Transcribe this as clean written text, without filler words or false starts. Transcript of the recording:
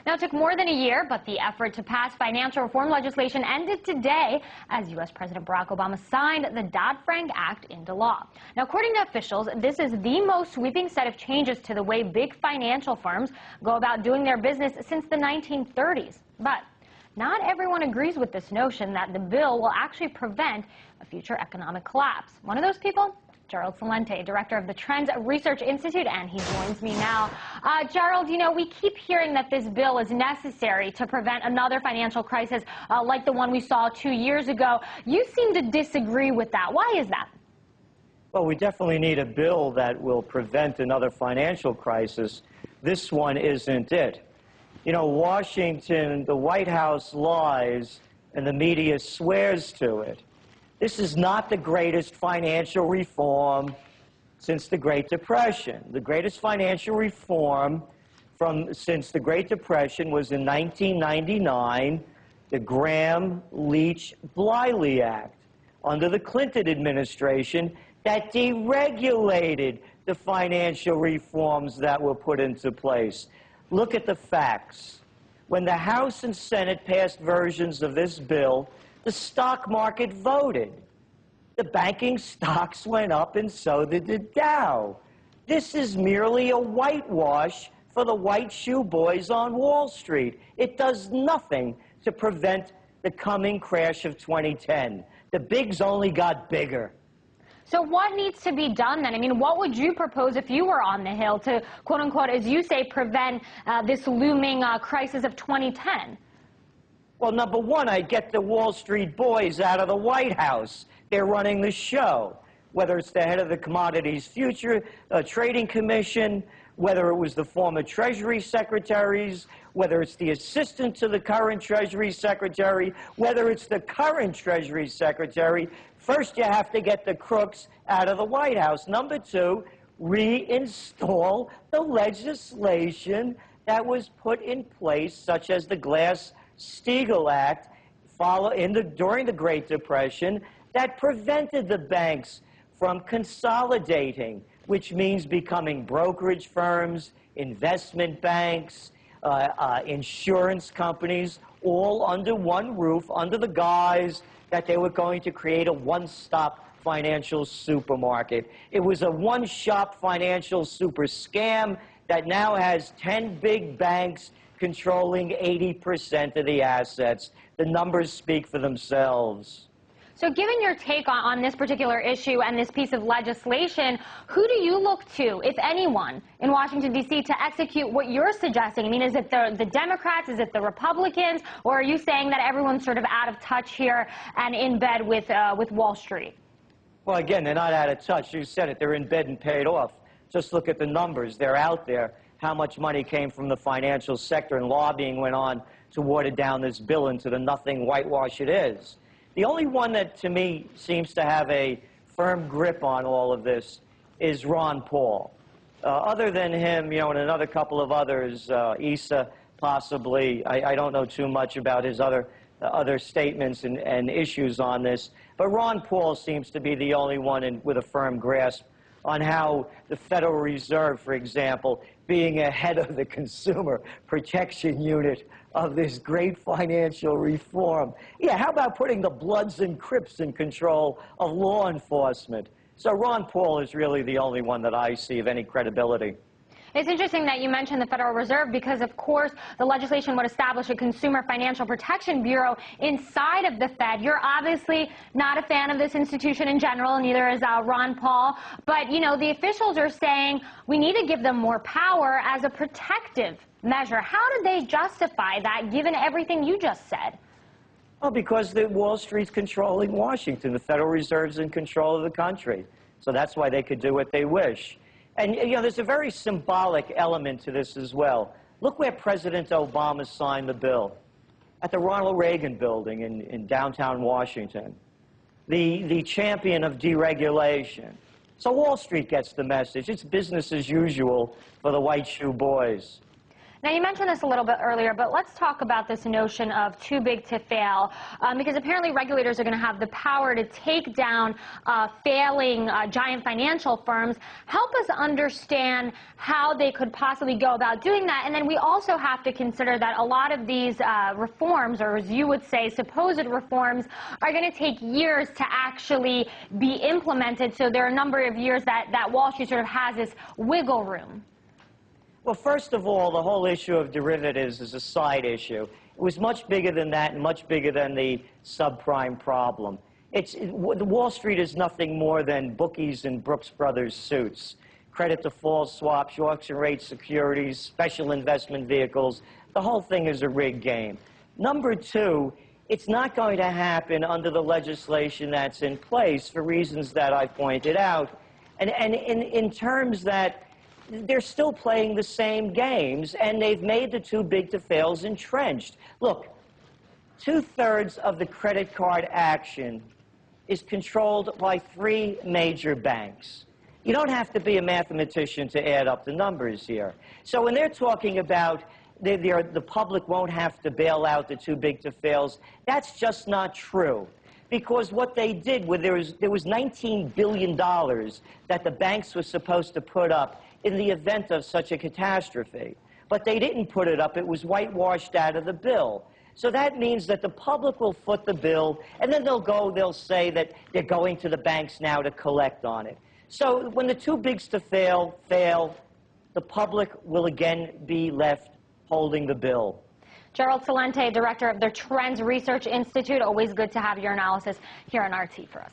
Now, it took more than a year, but the effort to pass financial reform legislation ended today as U.S. President Barack Obama signed the Dodd-Frank Act into law. Now, according to officials, this is the most sweeping set of changes to the way big financial firms go about doing their business since the 1930s. But not everyone agrees with this notion that the bill will actually prevent a future economic collapse. One of those people? Gerald Celente, director of the Trends Research Institute, and he joins me now. Gerald, we keep hearing that this bill is necessary to prevent another financial crisis like the one we saw 2 years ago. You seem to disagree with that. Why is that? Well, we definitely need a bill that will prevent another financial crisis. This one isn't it. Washington, the White House lies, and the media swears to it. This is not the greatest financial reform since the Great Depression. The greatest financial reform since the Great Depression was in 1999, the Graham-Leach-Bliley Act under the Clinton administration that deregulated the financial reforms that were put into place. Look at the facts. When the House and Senate passed versions of this bill, the stock market voted. The banking stocks went up and so did the Dow. This is merely a whitewash for the white shoe boys on Wall Street. It does nothing to prevent the coming crash of 2010. The bigs only got bigger. So what needs to be done then? I mean, what would you propose if you were on the Hill to, quote unquote, as you say, prevent this looming crisis of 2010? Well, number one, I'd get the Wall Street boys out of the White House. They're running the show, whether it's the head of the Commodities Future Trading Commission, whether it was the former Treasury secretaries, whether it's the assistant to the current Treasury Secretary, whether it's the current Treasury Secretary. First, you have to get the crooks out of the White House. Number two, reinstall the legislation that was put in place, such as the Glass-Steagall Act during the Great Depression, that prevented the banks from consolidating, which means becoming brokerage firms, investment banks, insurance companies, all under one roof, under the guise that they were going to create a one-stop financial supermarket. It was a one-shop financial super scam that now has 10 big banks controlling 80% of the assets. The numbers speak for themselves. So given your take on this particular issue and this piece of legislation, who do you look to, if anyone, in Washington, D.C. to execute what you're suggesting? I mean, is it the Democrats, is it the Republicans, or are you saying that everyone's sort of out of touch here and in bed with Wall Street? Well, again, they're not out of touch. You said it. They're in bed and paid off. Just look at the numbers. They're out there. How much money came from the financial sector and lobbying went on to water down this bill into the nothing whitewash it is. The only one that, to me, seems to have a firm grip on all of this is Ron Paul. Other than him, and another couple of others, Issa possibly, I don't know too much about his other statements and issues on this, but Ron Paul seems to be the only one with a firm grasp on how the Federal Reserve, for example, being ahead of the Consumer Protection Unit of this great financial reform. Yeah, how about putting the Bloods and Crips in control of law enforcement? So Ron Paul is really the only one that I see of any credibility. It's interesting that you mentioned the Federal Reserve because, of course, the legislation would establish a Consumer Financial Protection Bureau inside of the Fed. You're obviously not a fan of this institution in general, and neither is Ron Paul. But, the officials are saying we need to give them more power as a protective measure. How did they justify that, given everything you just said? Well, because Wall Street's controlling Washington. The Federal Reserve's in control of the country. So that's why they could do what they wish. And, there's a very symbolic element to this as well. Look where President Obama signed the bill, at the Ronald Reagan Building in downtown Washington, the champion of deregulation. So Wall Street gets the message. It's business as usual for the white shoe boys. Now, you mentioned this a little bit earlier, but let's talk about this notion of too big to fail, because apparently regulators are going to have the power to take down failing giant financial firms. Help us understand how they could possibly go about doing that. And then we also have to consider that a lot of these reforms, or as you would say, supposed reforms, are going to take years to actually be implemented. So there are a number of years that Wall Street sort of has this wiggle room. Well, first of all, the whole issue of derivatives is a side issue. It was much bigger than that and much bigger than the subprime problem. Wall Street is nothing more than bookies and Brooks Brothers suits. Credit default swaps, auction rate securities, special investment vehicles. The whole thing is a rigged game. Number two, it's not going to happen under the legislation that's in place for reasons that I pointed out. And in terms that they're still playing the same games, and they've made the too big to fails entrenched. Look, 2/3 of the credit card action is controlled by 3 major banks. You don't have to be a mathematician to add up the numbers here. So when they're talking about the public won't have to bail out the too big to fails, that's just not true. Because what they did, there was $19 billion that the banks were supposed to put up in the event of such a catastrophe. But they didn't put it up. It was whitewashed out of the bill. So that means that the public will foot the bill, and then they'll say that they're going to the banks now to collect on it. So when the too bigs to fail, the public will again be left holding the bill. Gerald Celente, director of the Trends Research Institute. Always good to have your analysis here on RT for us.